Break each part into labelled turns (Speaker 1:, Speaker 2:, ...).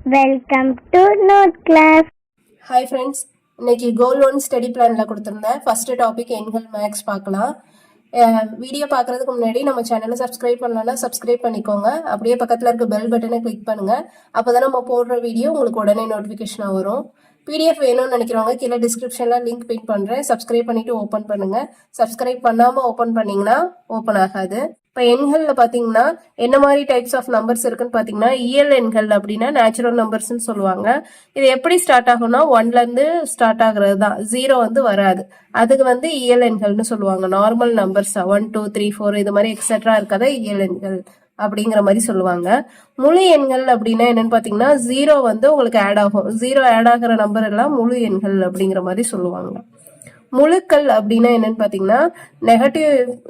Speaker 1: Welcome to note class.
Speaker 2: Hi friends, இன்னைக்கு goal 1 study பிளானில் கொடுத்துருந்தேன். ஃபர்ஸ்ட் டாபிக் எண்கள் மேக்ஸ் பார்க்கலாம். வீடியோ பார்க்குறதுக்கு முன்னாடி நம்ம சேனலை சப்ஸ்கிரைப் பண்ணலன்னா சப்ஸ்கிரைப் பண்ணிக்கோங்க. அப்படியே பக்கத்தில் இருக்க பெல் பட்டனை கிளிக் பண்ணுங்கள். அப்போ தான் நம்ம போடுற வீடியோ உங்களுக்கு உடனே நோட்டிஃபிகேஷனாக வரும். பிடிஎஃப் வேணும்னு நினைக்கிறவங்க கீழே டிஸ்கிரிப்ஷனில் லிங்க் பின் பண்ணுறேன். சப்ஸ்கிரைப் பண்ணிவிட்டு ஓப்பன் பண்ணுங்கள். சப்ஸ்கிரைப் பண்ணாமல் ஓப்பன் பண்ணிங்கன்னா ஓப்பன் ஆகாது. இப்போ எண்களில் பார்த்தீங்கன்னா என்ன மாதிரி டைப்ஸ் ஆஃப் நம்பர்ஸ் இருக்குன்னு பார்த்தீங்கன்னா இயல் எண்கள் அப்படின்னா நேச்சுரல் நம்பர்ஸ்ன்னு சொல்லுவாங்க. இது எப்படி ஸ்டார்ட் ஆகும்னா 1லேருந்து ஸ்டார்ட் ஆகுறது தான், 0 வந்து வராது. அதுக்கு இயல் எண்கள்னு சொல்லுவாங்க. நார்மல் நம்பர்ஸ் 1 2 3 4 இது மாதிரி எக்ஸெட்ரா இருக்காத இயல் எண்கள் அப்படிங்கிற மாதிரி சொல்லுவாங்க. முழு எண்கள் அப்படின்னா என்னன்னு பார்த்தீங்கன்னா 0 வந்து உங்களுக்கு ஆட் ஆகும். 0 ஆட் ஆகிற நம்பர் எல்லாம் முழு எண்கள் அப்படிங்கிற மாதிரி சொல்லுவாங்க. முழுக்கள் அப்படின்னா என்னன்னு பார்த்தீங்கன்னா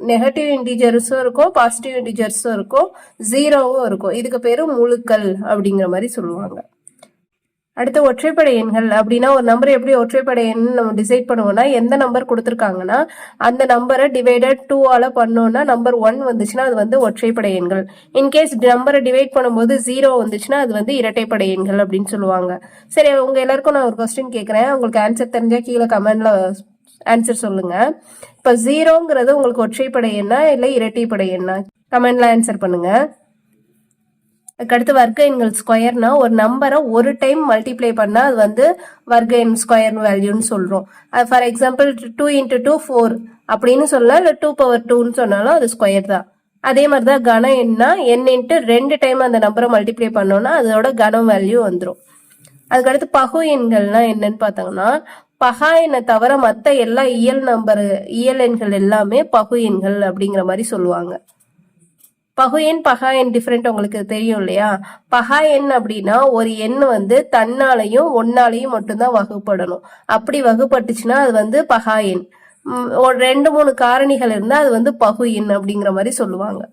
Speaker 2: நெகட்டிவ் இன்டிஜர்ஸும் இருக்கும், பாசிட்டிவ் இன்டிஜர்ஸும் இருக்கும், 0வும் இருக்கும். இதுக்கு பேரு முழுக்கள் அப்படிங்கிற மாதிரி சொல்லுவாங்க. அடுத்து ஒற்றைப்படை எண்கள் அப்படின்னா ஒரு நம்பர் எப்படி ஒற்றைப்படை எண் நம்ம டிசைட் பண்ணுவோம்னா எந்த நம்பர் கொடுத்துருக்காங்கன்னா அந்த நம்பரை டிவைடட் 2ஆல பண்ணோம்னா நம்பர் 1 வந்துச்சுன்னா அது ஒற்றைப்படை எண்கள். இன்கேஸ் நம்பரை டிவைட் பண்ணும்போது 0 வந்துச்சுன்னா அது இரட்டைப்படை எண்கள் அப்படின்னு சொல்லுவாங்க. சரி, உங்க எல்லாருக்கும் நான் ஒரு கொஸ்டின் கேட்குறேன். உங்களுக்கு ஆன்சர் தெரிஞ்சா கீழே கமெண்ட்ல ஆன்சர் சொல்லுங்க. இப்ப 0ங்கிறது உங்களுக்கு ஒற்றைப்படை எண்ணா இல்லை இரட்டைப்படை எண்ணா? கமெண்ட்ல ஆன்சர் பண்ணுங்க. அதுக்கடுத்து வர்க்க எண்கள் ஸ்கொயர்னா ஒரு நம்பரை ஒரு டைம் மல்டிப்ளை பண்ணா அது வர்க்க எண் ஸ்கொயர் வேல்யூன்னு சொல்றோம். ஃபார் எக்ஸாம்பிள் 2 × 2 4 அப்படின்னு சொல்லலாம், இல்லை 2/2ன்னு சொன்னாலும் அது ஸ்கொயர் தான். அதே மாதிரிதான் கன எண்ணா n × 2 டைம் அந்த நம்பரை மல்டிப்ளை பண்ணோம்னா அதோட கனம் வேல்யூ வந்துடும். அதுக்கடுத்து பகு எண்கள்னா என்னன்னு பார்த்தாங்கன்னா பகா எண்ணை தவிர மற்ற எல்லா இயல் எண்கள் எல்லாமே பகு எண்கள் அப்படிங்கிற மாதிரி சொல்லுவாங்க. பகு எண் பகா எண் டிஃப்ரெண்ட் உங்களுக்கு தெரியும் இல்லையா? பகா எண் அப்படின்னா ஒரு எண் தன்னாலையும் ஒன்னாலையும் மட்டும்தான் வகுப்படணும். அப்படி வகுப்பட்டுச்சுன்னா அது பகா எண். 2 3 காரணிகள் இருந்தா அது பகு எண் அப்படிங்கிற மாதிரி சொல்லுவாங்க.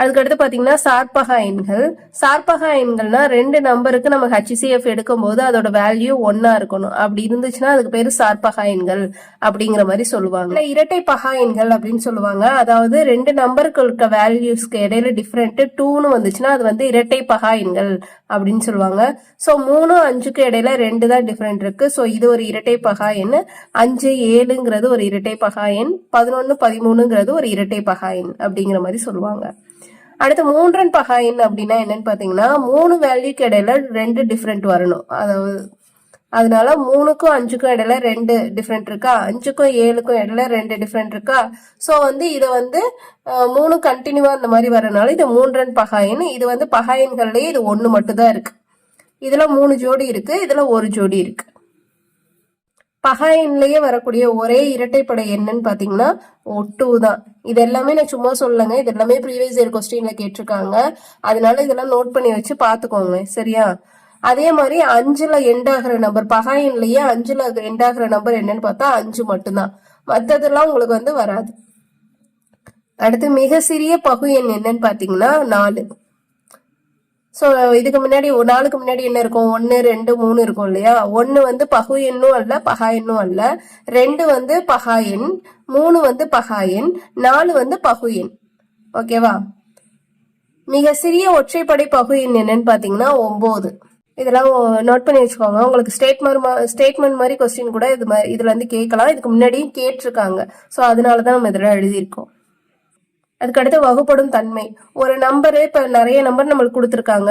Speaker 2: அதுக்கடுத்து பார்த்தீங்கன்னா சார்பகா எண்கள். சார்பகா எண்கள்னா 2 நம்பருக்கு நம்ம HCF எடுக்கும் போது அதோட வேல்யூ 1 இருக்கணும். அப்படி இருந்துச்சுன்னா அதுக்கு பேரு சார்பகா எண்கள் அப்படிங்கிற மாதிரி சொல்லுவாங்க. இரட்டை பகா எண்கள் அப்படின்னு சொல்லுவாங்க. அதாவது 2 நம்பருக்கு இருக்க வேல்யூஸ்க்கு இடையில டிஃப்ரெண்ட் 2ன்னு வந்துச்சுன்னா அது இரட்டை பகா எண்கள் அப்படின்னு சொல்லுவாங்க. ஸோ 3 5க்கு இடையில 2 தான் டிஃப்ரெண்ட் இருக்கு. ஸோ இது ஒரு இரட்டை பகா எண். 5 7ங்கிறது ஒரு இரட்டை பகா எண். 11 13ங்கிறது ஒரு இரட்டை பகா எண் அப்படிங்கிற மாதிரி சொல்லுவாங்க. அடுத்து 3 பகா எண் அப்படின்னா என்னன்னு பாத்தீங்கன்னா 3 வேல்யூக்கு இடையில 2 டிஃப்ரெண்ட் வரணும். அதனால 3க்கும் 5க்கும் இடையில 2 டிஃப்ரெண்ட் இருக்கா, 5க்கும் 7க்கும் இடையில 2 டிஃப்ரெண்ட் இருக்கா. ஸோ இதை 3 கண்டினியூவா அந்த மாதிரி வரனால இது 3 பகா எண். இது பகா எண்கள்லயே இது 1 மட்டும் தான் இருக்கு. இதுல 3 ஜோடி இருக்கு, இதுல 1 ஜோடி இருக்கு. பகா எண்லயே வரக்கூடிய ஒரே இரட்டைப்படை என்னன்னு பாத்தீங்கன்னா 2 தான். இது எல்லாமே நான் சும்மா சொல்லலைங்க, இது எல்லாமே ப்ரீவியஸ் இயர் கொஸ்டின்ல கேட்டிருக்காங்க. அதனால இதெல்லாம் நோட் பண்ணி வச்சு பாத்துக்கோங்க, சரியா? அதே மாதிரி 5ல எண்ட் ஆகிற நம்பர், பகா எண்லயே 5ல எண்ட் ஆகிற நம்பர் என்னன்னு பார்த்தா 5 மட்டும்தான். மற்றதெல்லாம் உங்களுக்கு வராது. அடுத்து மிக சிறிய பகு எண் என்னன்னு பாத்தீங்கன்னா 4. ஸோ இதுக்கு முன்னாடி 4க்கு முன்னாடி என்ன இருக்கும், 1 2 3 இருக்கும் இல்லையா? 1 பகு எண்ணும் அல்ல பகா எண்ணும் அல்ல, 2 பகா எண், 3 பகா எண், 4 பகு எண். ஓகேவா? மிக சிறிய ஒற்றைப்படை பகு எண் என்னன்னு பாத்தீங்கன்னா 9. இதெல்லாம் நோட் பண்ணி வச்சுக்கோங்க. உங்களுக்கு ஸ்டேட்மெண்ட் மாதிரி கொஸ்டின் கூட இதுல கேட்கலாம். இதுக்கு முன்னாடியும் கேட்டிருக்காங்க. ஸோ அதனாலதான் நம்ம இதெல்லாம் எழுதியிருக்கோம். அதுக்கடுத்து வகுப்படும் தன்மை. ஒரு நம்பரு இப்ப நிறைய நம்பர் நம்மளுக்கு கொடுத்துருக்காங்க,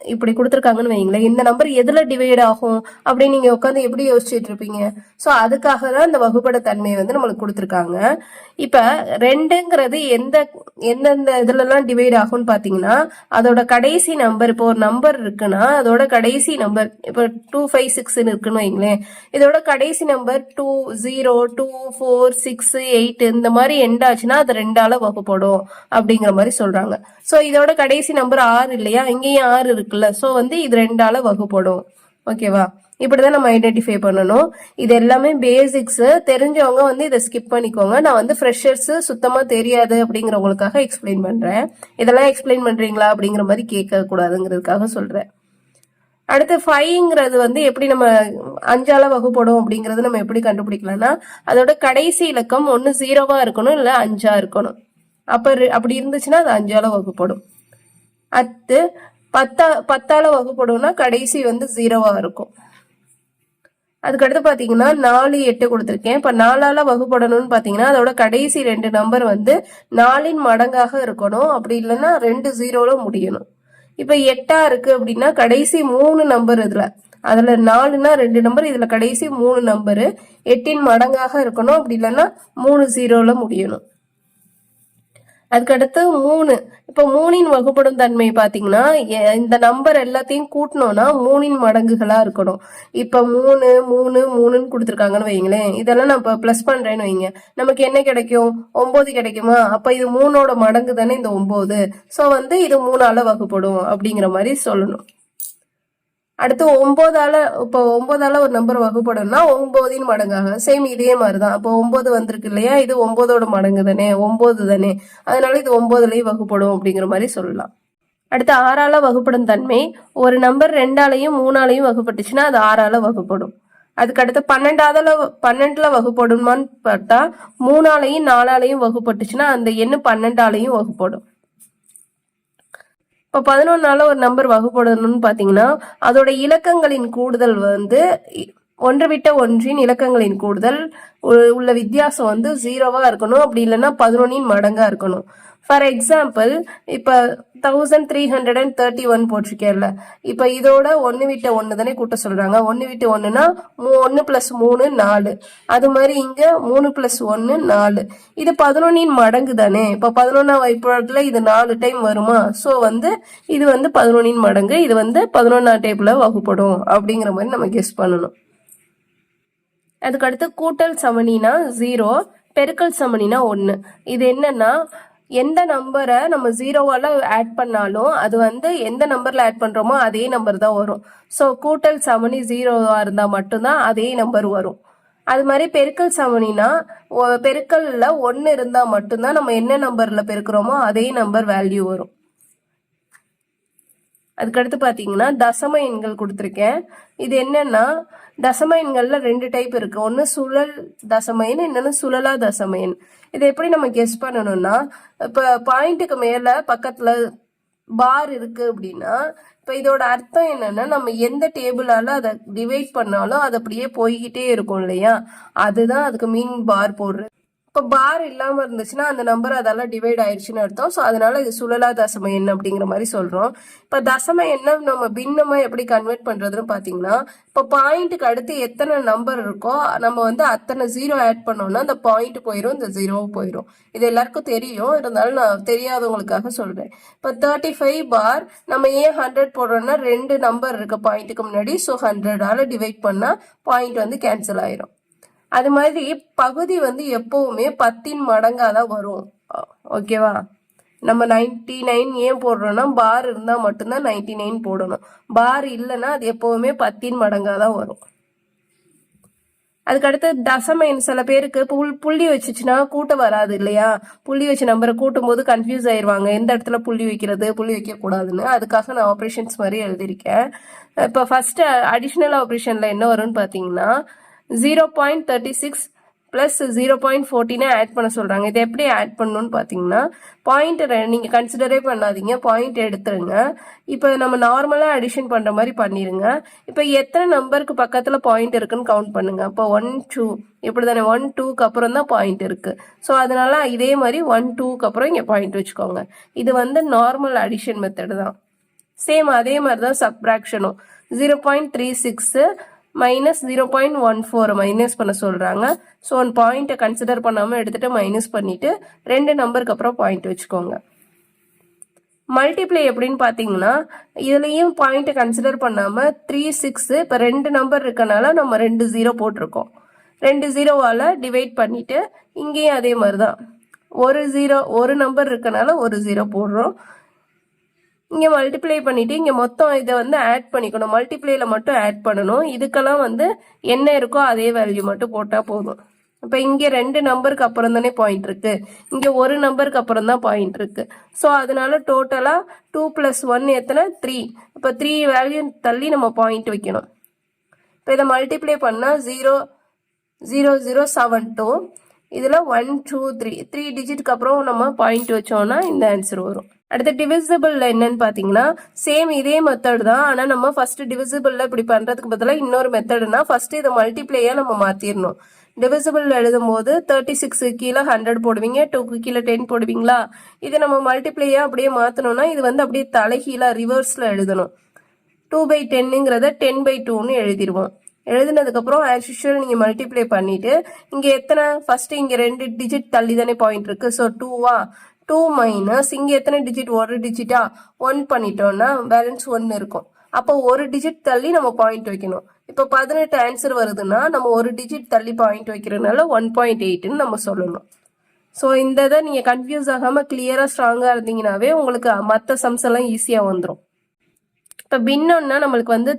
Speaker 2: இப்படி கொடுத்துருக்காங்கன்னு வைங்களேன். இந்த நம்பர் எதுல டிவைட் ஆகும் அப்படின்னு நீங்க உட்காந்து எப்படி யோசிச்சுட்டு இருப்பீங்க? ஸோ அதுக்காக தான் இந்த வகுப்பட தன்மை நம்மளுக்கு கொடுத்துருக்காங்க. இப்ப 2ங்கிறது எந்தெந்த இதுலலாம் டிவைட் ஆகும்னு பாத்தீங்கன்னா அதோட கடைசி நம்பர். இப்போ ஒரு நம்பர் இருக்குன்னா அதோட கடைசி நம்பர் இப்போ 2 5 6 இருக்குன்னு வைங்களேன். இதோட கடைசி நம்பர் 2 0 2 4 6 8 இந்த மாதிரி எண்ட் ஆச்சுன்னா அது 2ஆல வகுப்படும் அப்படிங்கிற மாதிரி சொல்றாங்க. ஸோ இதோட கடைசி நம்பர் 6 இல்லையா? இங்கேயும் 6 இருக்குல்ல. ஸோ இது 2ஆல வகுப்படும். ஓகேவா? இப்படிதான் நம்ம ஐடென்டிஃபை பண்ணணும். இது எல்லாமே பேசிக்ஸ். தெரிஞ்சவங்க இதை ஸ்கிப் பண்ணிக்கோங்க. நான் ஃப்ரெஷர்ஸ் சுத்தமா தெரியாது அப்படிங்கிறவங்களுக்காக எக்ஸ்பிளைன் பண்றேன். இதெல்லாம் எக்ஸ்பிளைன் பண்றீங்களா அப்படிங்கிற மாதிரி கேட்க கூடாதுங்கிறதுக்காக சொல்றேன். அடுத்து 5ங்கிறது எப்படி நம்ம 5ஆல வகுப்படும் அப்படிங்கறது நம்ம எப்படி கண்டுபிடிக்கலாம்னா அதோட கடைசி இலக்கம் ஒன்னு 0வா இருக்கணும், இல்ல 5ஆ இருக்கணும். அப்படி இருந்துச்சுன்னா அது 5ஆல வகுப்படும். அடுத்து 10ஆல வகுப்படும்னா கடைசி வந்து 0வா இருக்கும். அதுக்கடுத்து பாத்தீங்கன்னா 4, 8 கொடுத்துருக்கேன். இப்ப 4ஆல வகுப்படணும்னு பாத்தீங்கன்னா அதோட கடைசி 2 நம்பர் வந்து 4இன் மடங்காக இருக்கணும். அப்படி இல்லைன்னா 2 0ல முடியணும். இப்ப 8ஆ இருக்கு அப்படின்னா கடைசி 3 நம்பர் அதுல 4னா 2 நம்பர், இதுல கடைசி 3 நம்பரு 8இன் மடங்காக இருக்கணும். அப்படி இல்லைன்னா 3 0ல முடியணும். அதுக்கடுத்து 3. இப்ப 3இன் வகுப்படும் தன்மை பாத்தீங்கன்னா இந்த நம்பர் எல்லாத்தையும் கூட்டணும்னா 3இன் மடங்குகளா இருக்கணும். இப்ப 3 3 3ன்னு கொடுத்துருக்காங்கன்னு வைங்களேன். இதெல்லாம் நான் இப்ப பிளஸ் பண்றேன்னு வைங்க, நமக்கு என்ன கிடைக்கும்? 9 கிடைக்குமா? அப்ப இது 3ஓட மடங்கு தானே இந்த 9. சோ வந்து இது 3ஆல வகுப்படும் அப்படிங்கிற மாதிரி சொல்லணும். அடுத்து 9ஆல இப்போ 9ஆல ஒரு நம்பர் வகுப்படணும்னா 9இன் மடங்காக சேம் இதே மாதிரிதான். அப்போ 9 வந்திருக்கு இல்லையா, இது 9ஓட மடங்கு தானே, 9 தானே, அதனால இது 9லயும் வகுப்படும் அப்படிங்கிற மாதிரி சொல்லலாம். அடுத்து 6ஆல வகுப்படும் தன்மை, ஒரு நம்பர் 2ஆலையும் 3ஆலையும் வகுப்பட்டுச்சுன்னா அது 6ஆல வகுப்படும். அதுக்கு அடுத்து 12ல வகுப்படுமான்னு பார்த்தா 3ஆலையும் 4ஆலையும் வகுப்பட்டுச்சுன்னா அந்த எண்ணு 12ஆலையும் வகுப்படும். இப்போ 11ஆல ஒரு நம்பர் வகுப்படணும்னு பாத்தீங்கன்னா அதோட இலக்கங்களின் கூடுதல் வந்து ஒன்று விட்ட ஒன்றின் இலக்கங்களின் கூடுதல் உள்ள வித்தியாசம் வந்து 0வா இருக்கணும். அப்படி இல்லைன்னா 11இன் மடங்கா இருக்கணும். ஃபார் எக்ஸாம்பிள் இப்ப 1331 போட்டிருக்கேன்ல, இப்ப இதோட 1 விட்ட 1 தானே கூட்ட சொல்றாங்க. 1 விட்ட 1னா 1 + 3 4. அது மாதிரி இங்க 3 + 1 4. இது 11இன் மடங்கு தானே. இப்ப 11ஆம் வாய்ப்பாடுல இது 4 டைம் வருமா, சோ வந்து இது வந்து 11இன் மடங்கு, இது வந்து 11ஆம் டேபிள்ல வகுப்படும் அப்படிங்கிற மாதிரி நம்ம கெஸ் பண்ணணும். அதுக்கடுத்து கூட்டல் சமணினா 0, பெருக்கல் சமணினா 1. இது என்னன்னா எந்த நம்பரை நம்ம 0வால ஆட் பண்ணாலும் அது வந்து எந்த நம்பர்ல ஆட் பண்றோமோ அதே நம்பர் தான் வரும். ஸோ கூட்டல் சமணி 0வா இருந்தா மட்டும்தான் அதே நம்பர் வரும். அது மாதிரி பெருக்கல் சமணினா பெருக்கல்ல 1 இருந்தா மட்டும்தான் நம்ம என்ன நம்பர்ல பெருக்கிறோமோ அதே நம்பர் வேல்யூ வரும். அதுக்கடுத்து பாத்தீங்கன்னா தசம எண்கள் கொடுத்துருக்கேன். இது என்னன்னா தசம எண்கள்ல 2 டைப் இருக்கு. ஒன்னு சுழல் தசம எண், இன்னொன்னு சுழலா தசம எண். இதை எப்படி நம்ம கெஸ் பண்ணணும்னா, இப்ப பாயிண்ட்டுக்கு மேல பக்கத்துல பார் இருக்கு அப்படின்னா இப்ப இதோட அர்த்தம் என்னன்னா நம்ம எந்த டேபிளால அதை டிவைட் பண்ணாலும் அது அப்படியே போய்கிட்டே இருக்கும் இல்லையா, அதுதான் அதுக்கு மீன் பார் போடுறது. இப்போ பார் இல்லாம இருந்துச்சுன்னா அந்த நம்பர் அதெல்லாம் டிவைட் ஆயிடுச்சுன்னு அர்த்தம். ஸோ அதனால இது சுழலா தசம எண் அப்படிங்கிற மாதிரி சொல்றோம். இப்போ தசம எண்ணை நம்ம பின்னமா எப்படி கன்வெர்ட் பண்றதுன்னு பாத்தீங்கன்னா, இப்போ பாயிண்ட்டுக்கு அடுத்து எத்தனை நம்பர் இருக்கோ நம்ம வந்து அத்தனை 0 ஆட் பண்ணோம்னா அந்த பாயிண்ட் போயிடும், இந்த 0 போயிடும். இது எல்லாருக்கும் தெரியும், இருந்தாலும் நான் தெரியாதவங்களுக்காக சொல்றேன். இப்போ 35 பார் நம்ம ஏன் 100 போடுறோம்னா 2 நம்பர் இருக்கு பாயிண்ட்டுக்கு முன்னாடி, ஸோ 100ஆல டிவைட் பண்ணா பாயிண்ட் வந்து கேன்சல் ஆயிரும். அது மாதிரி பகுதி வந்து எப்பவுமே 10இன் மடங்கா தான் வரும். ஓகேவா, நம்ம 99 ஏன் போடுறோம்னா பார் இருந்தா மட்டும்தான் 99 போடணும். பார் இல்லைன்னா அது எப்பவுமே 10இன் மடங்கா தான் வரும். அதுக்கடுத்து தசம எண் சில பேருக்கு புள்ளி வச்சுச்சுன்னா கூட்ட வராது இல்லையா, புள்ளி வச்சு நம்பரை கூட்டும் போது கன்ஃபியூஸ் ஆயிடுவாங்க எந்த இடத்துல புள்ளி வைக்கிறது புள்ளி வைக்க கூடாதுன்னு. அதுக்காக நான் ஆப்ரேஷன்ஸ் மாதிரி எழுதியிருக்கேன். இப்போ ஃபர்ஸ்ட் அடிஷனல் ஆப்ரேஷன்ல என்ன வரும்னு பாத்தீங்கன்னா 0.36 + 0.14 ஆட் பண்ண சொல்றாங்க. இதை எப்படி ஆட் பண்ணணும்னு பாத்தீங்கன்னா பாயிண்ட் நீங்க கன்சிடரே பண்ணாதீங்க, பாயிண்ட் எடுத்துருங்க. இப்ப நம்ம நார்மலா அடிஷன் பண்ற மாதிரி பண்ணிருங்க. இப்ப எத்தனை நம்பருக்கு பக்கத்துல பாயிண்ட் இருக்குன்னு கவுண்ட் பண்ணுங்க. இப்போ 1 2 இப்படிதானே, 1 2க்கு அப்புறம் தான் பாயிண்ட் இருக்கு. ஸோ அதனால இதே மாதிரி 1 2க்கு அப்புறம் இங்க பாயிண்ட் வச்சுக்கோங்க. இது வந்து நார்மல் அடிஷன் மெத்தட் தான். சேம் அதே மாதிரி தான் சப்ராக்ஷனும் 0.36 மைனஸ் 0.14 மைனஸ் பண்ண சொல்றாங்க. ஸோ ஒன் பாயிண்ட்டை கன்சிடர் பண்ணாம எடுத்துட்டு மைனஸ் பண்ணிட்டு 2 நம்பருக்கு அப்புறம் பாயிண்ட் வச்சுக்கோங்க. மல்டிப்ளை எப்படின்னு பாத்தீங்கன்னா இதுலயும் பாயிண்ட் கன்சிடர் பண்ணாம 3 6 இப்ப 2 நம்பர் இருக்கனால நம்ம 2 0 போட்டிருக்கோம். 2 0வால டிவைட் பண்ணிட்டு இங்கேயும் அதே மாதிரிதான் ஒரு நம்பர் இருக்கனால ஒரு 0 போடுறோம். இங்க மல்டிப்ளை பண்ணிட்டு இங்க மொத்தம் இதை வந்து ஆட் பண்ணிக்கணும். மல்டிப்ளைல மட்டும் ஆட் பண்ணணும். இதுக்கெல்லாம் வந்து என்ன இருக்கோ அதே வேல்யூ மட்டும் போட்டா போதும். இப்ப இங்க 2 நம்பருக்கு அப்புறம் தானே பாயிண்ட் இருக்கு, இங்க ஒரு நம்பருக்கு அப்புறம் தான் பாயிண்ட் இருக்கு. ஸோ அதனால டோட்டலா 2 + 1 எத்தனை 3. இப்ப 3 வேல்யூ தள்ளி நம்ம பாயிண்ட் வைக்கணும். இப்ப இதை மல்டிப்ளை பண்ணா 0.0072 இதுல 1 2 3 டிஜிட்டுக்கு அப்புறம் நம்ம பாயிண்ட் வச்சோம்னா இந்த ஆன்சர் வரும். அடுத்து டிவிசிபிள்ல என்னன்னு பாத்தீங்கன்னா சேம் இதே மெத்தட் தான். ஆனா நம்ம ஃபர்ஸ்ட் டிவிசிபிள்ல இப்படி பண்றதுக்கு பதிலாக இன்னொரு மெத்தட்னா ஃபர்ஸ்ட் இதை மல்டிப்ளேயா நம்ம மாத்திரணும். டிவிசிபிள் எழுதும் போது 36 கீழே 100 போடுவீங்க, 2க்கு கீழே 10 போடுவீங்களா. இதை நம்ம மல்டிப்ளேயா அப்படியே மாத்தணும்னா இது வந்து அப்படியே தலைகீழா ரிவர்ஸ்ல எழுதணும். 2/10ங்கிறத 10/2ன்னு எழுதிடுவோம். எழுதினதுக்கு அப்புறம் ஆஸ் யூஷுவல் நீங்க மல்டிப்ளை பண்ணிட்டு இங்க எத்தனை ஃபர்ஸ்ட் இங்க 2 டிஜிட் தள்ளி தானே பாயிண்ட் இருக்கு. ஸோ 2வா 2 மைனஸ் இங்க எத்தனை டிஜிட், ஒரு டிஜிட்டா 1 பண்ணிட்டோம்னா பேலன்ஸ் 1 இருக்கும். அப்போ ஒரு டிஜிட் தள்ளி நம்ம பாயிண்ட் வைக்கணும். இப்போ 18 ஆன்சர் வருதுன்னா நம்ம ஒரு டிஜிட் தள்ளி பாயிண்ட் வைக்கிறதுனால 1.8ன்னு நம்ம சொல்லணும். ஸோ இந்த இதை நீங்க கன்ஃபியூஸ் ஆகாம கிளியரா ஸ்ட்ராங்கா இருந்தீங்கன்னாவே உங்களுக்கு மற்ற சம்ஸ் எல்லாம் ஈஸியா வந்துடும். இப்போ பின்னம்னா நம்மளுக்கு வந்து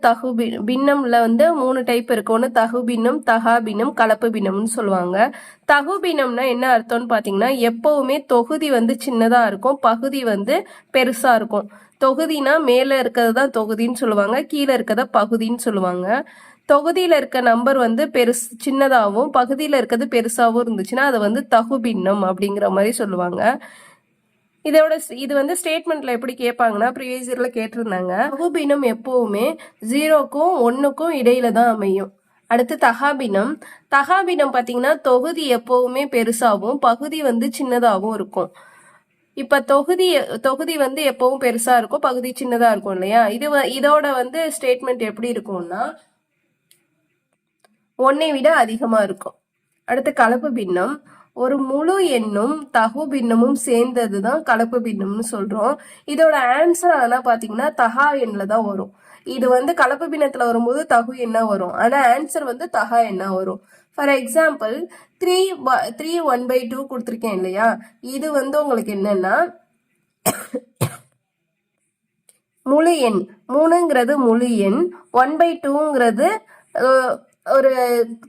Speaker 2: பின்னம்ல வந்து 3 டைப் இருக்கு. ஒன்று தகு பின்னம், தகா பின்னம், கலப்பு பின்னம்னு சொல்லுவாங்க. தகு பின்னம்னா என்ன அர்த்தம்னு பார்த்தீங்கன்னா எப்பவுமே தொகுதி வந்து சின்னதா இருக்கும், பகுதி வந்து பெருசா இருக்கும். தொகுதினா மேல இருக்கிறது தான் தொகுதின்னு சொல்லுவாங்க, கீழே இருக்கிறத பகுதின்னு சொல்லுவாங்க. தொகுதியில இருக்க நம்பர் வந்து சின்னதாகவும் பகுதியில இருக்கிறது பெருசாகவும் இருந்துச்சுன்னா அது வந்து தகு பின்னம் அப்படிங்கிற மாதிரி சொல்லுவாங்க. இது வந்து ஸ்டேட்மெண்ட்ல எப்படி கேட்பாங்கன்னா ப்ரீவியஸ் இயர்ல கேட்டிருந்தாங்க. தகுபினம் எப்பவுமே 0க்கும் 1க்கும் இடையில தான் அமையும். அடுத்து தகாபினம். தகாபினம் பாத்தீங்கன்னா தொகுதி எப்பவுமே பெருசாகவும் பகுதி வந்து சின்னதாகவும் இருக்கும். இப்ப தொகுதி வந்து எப்பவும் பெருசா இருக்கும், பகுதி சின்னதா இருக்கும் இல்லையா. இதோட வந்து ஸ்டேட்மெண்ட் எப்படி இருக்கும்னா 1ஐ விட அதிகமா இருக்கும். அடுத்து கலப்பு பின்னம். ஒரு முழு எண்ணும் தகு பின்னமும் சேர்ந்ததுதான் கலப்பு பின்னம்னு சொல்றோம். இதோட ஆன்சர் ஆனா பாத்தீங்கன்னா தகா எண்ல தான் வரும். இது வந்து கலப்பு பின்னத்துல வரும்போது தகு எண்ணா வரும், ஆனா ஆன்சர் வந்து தகா எண்ணா வரும். ஃபார் எக்ஸாம்பிள் 3 1/2 கொடுத்துருக்கேன் இல்லையா. இது வந்து உங்களுக்கு என்னன்னா முழு எண். 3ங்கிறது முழு எண், 1/2ங்கிறது ஒரு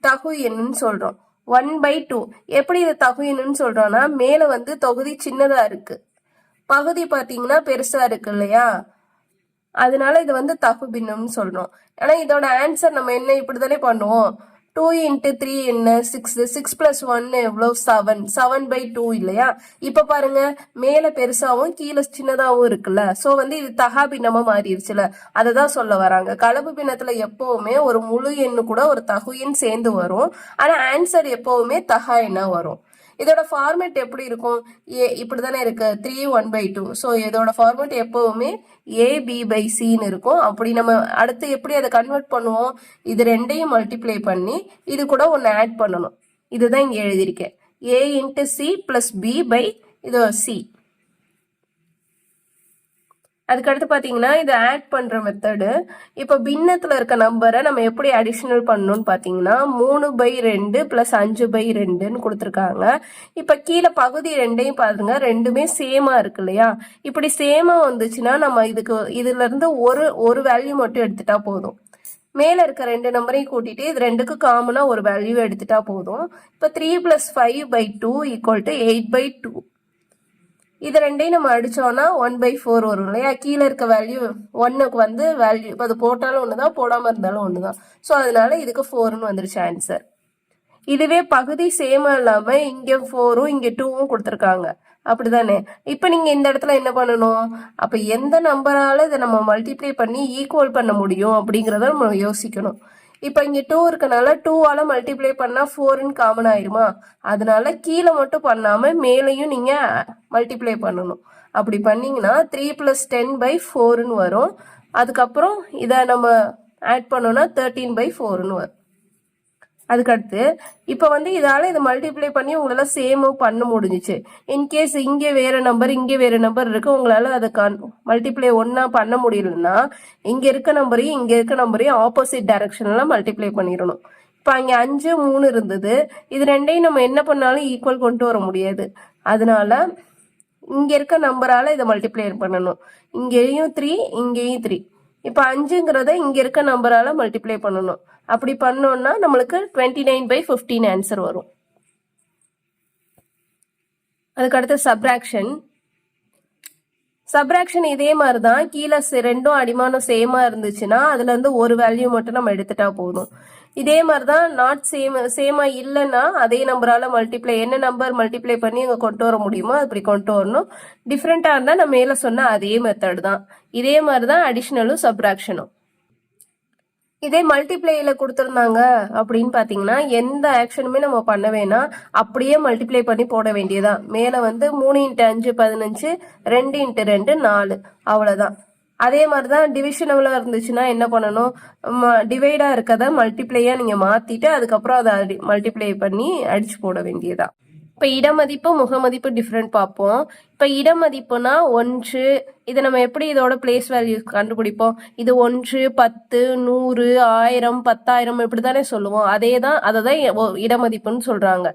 Speaker 2: தகு எண்ணுன்னு சொல்றோம். 1/2 எப்படி இது தகு எண்ணுன்னு சொல்றோம்னா மேல வந்து தொகுதி சின்னதா இருக்கு, பகுதி பாத்தீங்கன்னா பெருசா இருக்கு இல்லையா, அதனால இது வந்து தகு பின்னம்னு சொல்றோம். ஆனா இதோட ஆன்சர் நம்ம என்ன இப்படிதானே பண்ணுவோம். 2 × 3 என்ன 6, 6 + 1 எவ்வளவு 7, 7/2 இல்லையா. இப்ப பாருங்க மேல பெருசாவும் கீழே சின்னதாவும் இருக்குல்ல. சோ வந்து இது தகா பின்னமா மாறிடுச்சுல, அததான் சொல்ல வராங்க. கலப்பு பின்னத்துல எப்பவுமே ஒரு முழு எண்ணு கூட ஒரு தகு எண் சேர்ந்து வரும், ஆனா ஆன்சர் எப்பவுமே தகா எண்ணா வரும். இதோட ஃபார்மேட் எப்படி இருக்கும், இப்படிதானே இருக்கு 3 1/2. ஸோ இதோட ஃபார்மேட் எப்பவுமே AB/Cன்னு இருக்கும். அப்படி நம்ம அடுத்து எப்படி அதை கன்வெர்ட் பண்ணுவோம், இது ரெண்டையும் மல்டிப்ளை பண்ணி இது கூட ஒன்று ஆட் பண்ணணும். இதுதான் இங்க எழுதியிருக்கேன், A × C + B/ இது C. அதுக்கடுத்து பாத்தீங்கன்னா இது ஆட் பண்ற மெத்தடு. இப்ப பின்னத்துல இருக்க நம்பரை நம்ம எப்படி அடிஷனல் பண்ணணும்னு பாத்தீங்கன்னா 3/2 + 5/2ன்னு கொடுத்துருக்காங்க. இப்ப கீழே பகுதி ரெண்டையும் பாருங்க, ரெண்டுமே சேமா இருக்கு இல்லையா. இப்படி சேமா வந்துச்சுன்னா நம்ம இதுல இருந்து ஒரு வேல்யூ மட்டும் எடுத்துட்டா போதும். மேல இருக்க 2 நம்பரையும் கூட்டிட்டு இது ரெண்டுக்கு காமனா ஒரு வேல்யூ எடுத்துட்டா போதும். இப்ப 3 + 5/2 = 8/2. இது ரெண்டையும் நம்ம அடிச்சோம்னா 1/4 வரும் இல்லையா. கீழே இருக்க வேல்யூ 1க்கு வந்து வேல்யூ இப்போ அது போட்டாலும் ஒண்ணுதான், போடாம இருந்தாலும் ஒண்ணுதான். ஸோ அதனால இதுக்கு 4ன்னு வந்துருச்சு ஆன்சர். இதுவே பகுதி சேமா இல்லாம இங்க 4ம் இங்க 2வும் கொடுத்துருக்காங்க, அப்படிதானே. இப்ப நீங்க இந்த இடத்துல என்ன பண்ணணும், அப்ப எந்த நம்பரால இதை நம்ம மல்டிப்ளை பண்ணி ஈக்குவல் பண்ண முடியும் அப்படிங்கறத நம்ம யோசிக்கணும். இப்ப இங்க 2 இருக்கனால 2ஆல மல்டிப்ளை பண்ணா 4ன்னு காமன் ஆயிருமா, அதனால கீழே மட்டும் பண்ணாம மேலையும் நீங்க மல்டிப்ளை பண்ணணும். அப்படி பண்ணீங்கன்னா 3 + 10/4ன்னு வரும். அதுக்கப்புறம் இதை நம்ம ஆட் பண்ணோம்னா 13/4ன்னு வரும். அதுக்கடுத்து இப்ப வந்து இதால இதை மல்டிப்ளை பண்ணி உங்களால சேமும் பண்ண முடிஞ்சிச்சு. இன்கேஸ் இங்கே வேற நம்பர் இங்கே வேற நம்பர் இருக்கு, உங்களால அதை மல்டிப்ளை ஒன்னா பண்ண முடியலன்னா இங்க இருக்க நம்பரையும் ஆப்போசிட் டைரக்ஷன்ல மல்டிப்ளை பண்ணிடணும். இப்ப அங்க 5 3 இருந்தது, இது ரெண்டையும் நம்ம என்ன பண்ணாலும் ஈக்குவல் கொண்டு வர முடியாது. அதனால இங்க இருக்க நம்பரால இதை மல்டிப்ளை பண்ணணும். இங்கேயும் 3 இங்கேயும் 3. இப்ப 5ங்கிறத இங்க இருக்க நம்பரால மல்டிப்ளை பண்ணணும். அப்படி பண்ணோம்னா நம்மளுக்கு 29/15 ஆன்சர் வரும். அதுக்கடுத்து சப்ராக்ஷன் இதே மாதிரிதான். கீழே ரெண்டும் அடிமானம் சேமா இருந்துச்சுன்னா அதுல இருந்து ஒரு வேல்யூ மட்டும் நம்ம எடுத்துட்டா போதும். இதே மாதிரி தான் நாட் சேமா இல்லைன்னா அதே நம்பரால மல்டிப்ளை, என்ன நம்பர் மல்டிப்ளை பண்ணி அங்கே கொண்டு வர முடியுமோ அப்படி கொண்டு வரணும். டிஃப்ரெண்ட்டாக இருந்தால் நான் மேலே சொன்ன அதே மெத்தட் தான். இதே மாதிரி தான் அடிஷ்னலும் சப்ராக்ஷனும். இதே மல்டிப்ளேயில் கொடுத்துருந்தாங்க அப்படின்னு பார்த்தீங்கன்னா எந்த ஆக்ஷனுமே நம்ம பண்ண வேணாம், அப்படியே மல்டிப்ளை பண்ணி போட வேண்டியதான். மேலே வந்து 3 × 5 15, 2 × 2 4, அவ்வளோதான். அதே மாதிரி தான் டிவிஷனபிளாக இருந்துச்சுன்னா என்ன பண்ணணும், டிவைடாக இருக்கதை மல்டிப்ளையாக நீங்கள் மாற்றிட்டு அதுக்கப்புறம் அதை மல்டிப்ளை பண்ணி அடிச்சு போட வேண்டியதான். இப்போ இடமதிப்பு முகமதிப்பு டிஃப்ரெண்ட் பார்ப்போம். இப்போ இடமதிப்புனா 1, இதை நம்ம எப்படி இதோட பிளேஸ் வேல்யூ கண்டுபிடிப்போம்? இது 1, 10, 100, 1000, 10,000 இப்படி தானே சொல்லுவோம். அதே தான், அதை தான் இடமதிப்புன்னு சொல்கிறாங்க.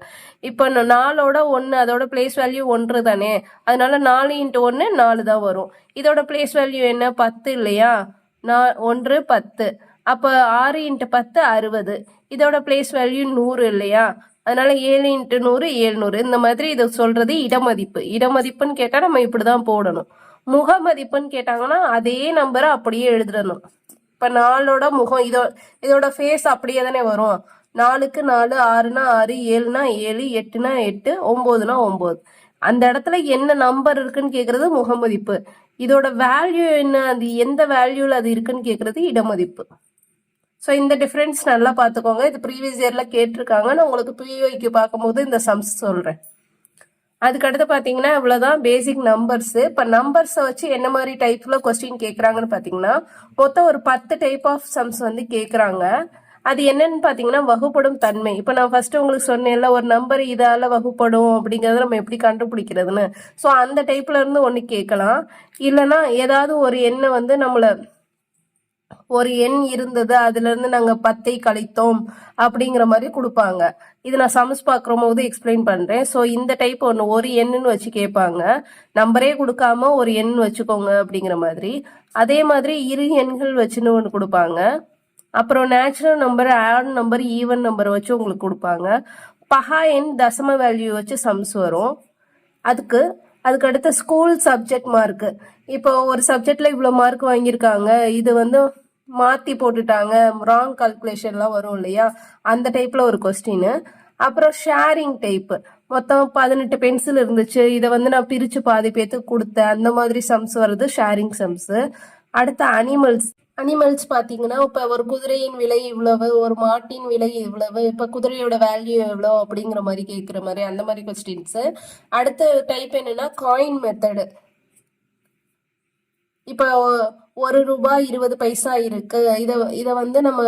Speaker 2: இப்போ 4ஓட 1 அதோட பிளேஸ் வேல்யூ 1 தானே, அதனால 4 × 1 4 தான் வரும். இதோட பிளேஸ் வேல்யூ என்ன? 10 இல்லையா? 1 10, அப்போ 6 × 10 60. இதோட பிளேஸ் வேல்யூ 100 இல்லையா? அதனால 7 × 100 700. இந்த மாதிரி இதை சொல்றது இடமதிப்பு. இடமதிப்புன்னு கேட்டால் நம்ம இப்படிதான் போடணும். முகமதிப்புன்னு கேட்டாங்கன்னா அதே நம்பரை அப்படியே எழுதுறணும். இப்போ 4ஓட முகம், இதோட ஃபேஸ் அப்படியே தானே வரும். 4க்கு 4, 6னா 6, 7னா 7, 8னா 8, 9னா 9. அந்த இடத்துல என்ன நம்பர் இருக்குன்னு கேட்கறது முகமதிப்பு. இதோட வேல்யூ என்ன, அது எந்த வேல்யூல அது இருக்குன்னு கேட்கறது இடமதிப்பு. ஸோ இந்த டிஃப்ரென்ஸ் நல்லா பார்த்துக்கோங்க. இது ப்ரீவியஸ் இயரில் கேட்டிருக்காங்க. நான் உங்களுக்கு பிஓக்கு பார்க்கும்போது இந்த சம்ஸ் சொல்கிறேன். அதுக்கடுத்து பார்த்தீங்கன்னா இவ்வளோதான் பேசிக் நம்பர்ஸு. இப்போ நம்பர்ஸை வச்சு என்ன மாதிரி டைப்பில் கொஸ்டின் கேட்குறாங்கன்னு பார்த்தீங்கன்னா மொத்தம் ஒரு 10 டைப் ஆஃப் சம்ஸ் வந்து கேட்குறாங்க. அது என்னன்னு பார்த்தீங்கன்னா வகுப்படும் தன்மை. இப்போ நான் ஃபர்ஸ்ட் உங்களுக்கு சொன்னேன்ல, ஒரு நம்பர் இதால் வகுப்படும் அப்படிங்கிறத நம்ம எப்படி கண்டுபிடிக்கிறதுன்னு. ஸோ அந்த டைப்ல இருந்து ஒன்று கேட்கலாம். இல்லைன்னா ஏதாவது ஒரு எண்ணை வந்து நம்மளை ஒரு எண் இருந்தது, அதுல இருந்து நாங்க 10ஐ கழித்தோம் அப்படிங்கிற மாதிரி கொடுப்பாங்க. இது நான் சம்ஸ் பார்க்குற போது எக்ஸ்பிளைன் பண்றேன். ஸோ இந்த டைப் ஒன்று ஒரு எண்ணுன்னு வச்சு கேட்பாங்க. நம்பரே கொடுக்காம ஒரு எண் வச்சுக்கோங்க அப்படிங்கிற மாதிரி. அதே மாதிரி இரு எண்கள் வச்சுன்னு ஒன்று கொடுப்பாங்க. அப்புறம் natural number, add number, even number வச்சு உங்களுக்கு கொடுப்பாங்க. பகா எண், தசம வேல்யூ வச்சு சம்ஸ் வரும். அதுக்கடுத்து ஸ்கூல் சப்ஜெக்ட் மார்க்கு. இப்போ ஒரு சப்ஜெக்ட்ல இவ்வளோ மார்க் வாங்கியிருக்காங்க, இது வந்து மாற்றி போட்டுட்டாங்க, ராங் கால்குலேஷன்லாம் வரும் இல்லையா, அந்த டைப்பில் ஒரு கொஸ்டின். அப்புறம் ஷேரிங் டைப்பு, மொத்தம் 18 பென்சில் இருந்துச்சு, இதை வந்து நான் பிரித்து பாதி பேத்துக்கு கொடுத்தேன், அந்த மாதிரி சம்ஸ் வருது ஷேரிங் சம்ஸு. அடுத்து அனிமல்ஸ் பார்த்தீங்கன்னா இப்போ ஒரு குதிரையின் விலை இவ்வளவு, ஒரு மாட்டின் விலை இவ்வளவு, இப்போ குதிரையோட வேல்யூ எவ்வளோ அப்படிங்கிற மாதிரி கேட்குற மாதிரி அந்த மாதிரி கொஸ்டின்ஸு. அடுத்த டைப் என்னன்னா காயின் மெத்தடு. இப்போ ₹1 20 பைசா இருக்கு, இதை வந்து நம்ம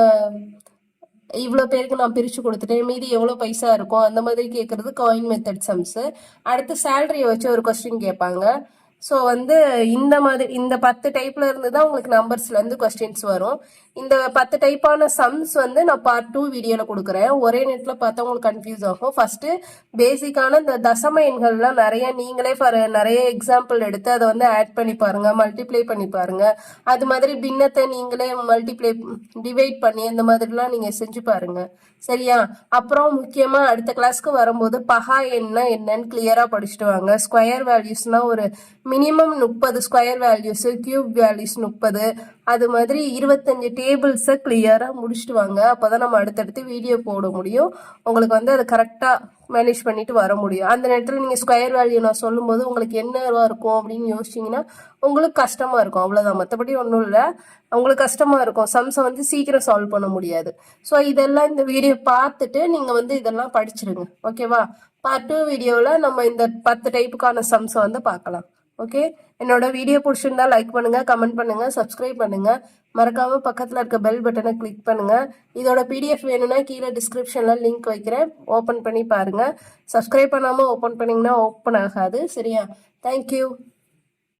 Speaker 2: இவ்வளோ பேருக்கு நான் பிரித்து கொடுத்துட்டேன், மீதி எவ்வளோ பைசா இருக்கும், அந்த மாதிரி கேட்குறது காயின் மெத்தட் சம்ஸு. அடுத்து சேலரியை வச்சு ஒரு கொஸ்டின் கேட்பாங்க. ஸோ வந்து இந்த மாதிரி இந்த 10 டைப்ல இருந்து தான் உங்களுக்கு நம்பர்ஸ்லேருந்து கொஸ்டின்ஸ் வரும். இந்த 10 டைப்பான சம்ஸ் வந்து நான் பார்ட் 2 வீடியோவில் கொடுக்குறேன். ஒரே நெட்டில் பார்த்தா உங்களுக்கு கன்ஃபியூஸ் ஆகும். ஃபர்ஸ்ட்டு பேசிக்கான இந்த தசம எண்கள்லாம் நீங்களே நிறைய எக்ஸாம்பிள் எடுத்து அதை வந்து ஆட் பண்ணி பாருங்க, மல்டிப்ளை பண்ணி பாருங்க. அது மாதிரி பின்னத்தை நீங்களே டிவைட் பண்ணி அந்த மாதிரிலாம் நீங்கள் செஞ்சு பாருங்க, சரியா? அப்புறம் முக்கியமாக அடுத்த கிளாஸ்க்கு வரும்போது பகா எண்ணா என்னன்னு கிளியராக படிச்சுட்டு வாங்க. ஸ்கொயர் வேல்யூஸ்னால் ஒரு minimum 30 square values, cube values 30, அது மாதிரி 25 டேபிள்ஸை கிளியராக முடிச்சுட்டு வாங்க. அப்போ தான் நம்ம அடுத்தடுத்து வீடியோ போட முடியும். உங்களுக்கு வந்து அதை கரெக்டாக மேனேஜ் பண்ணிட்டு வர முடியும். அந்த நேரத்தில் நீங்கள் ஸ்கொயர் வேல்யூ நான் சொல்லும்போது உங்களுக்கு என்னவா இருக்கும் அப்படின்னு யோசிச்சிங்கன்னா உங்களுக்கு கஷ்டமாக இருக்கும், அவ்வளோதான். மற்றபடி ஒன்றும் இல்லை, உங்களுக்கு கஷ்டமாக இருக்கும். சம்ஸை வந்து சீக்கிரம் சால்வ் பண்ண முடியாது. ஸோ இதெல்லாம் இந்த வீடியோ பார்த்துட்டு நீங்கள் வந்து இதெல்லாம் படிச்சிருங்க, ஓகேவா? பார்ட் 2 வீடியோவில் நம்ம இந்த 10 டைப்புக்கான சம்ஸை வந்து பார்க்கலாம். ஓகே, என்னோட வீடியோ பிடிச்சிருந்தா லைக் பண்ணுங்க, கமெண்ட் பண்ணுங்க, சப்ஸ்கிரைப் பண்ணுங்க. மறக்காம பக்கத்தில் இருக்க பெல் பட்டனை கிளிக் பண்ணுங்க. இதோட PDF வேணும்னா கீழே டிஸ்கிரிப்ஷன்ல லிங்க் வைக்கிறேன், ஓப்பன் பண்ணி பாருங்க. சப்ஸ்கிரைப் பண்ணாமல் ஓப்பன் பண்ணிங்கன்னா ஓப்பன் ஆகாது, சரியா? தேங்க்யூ.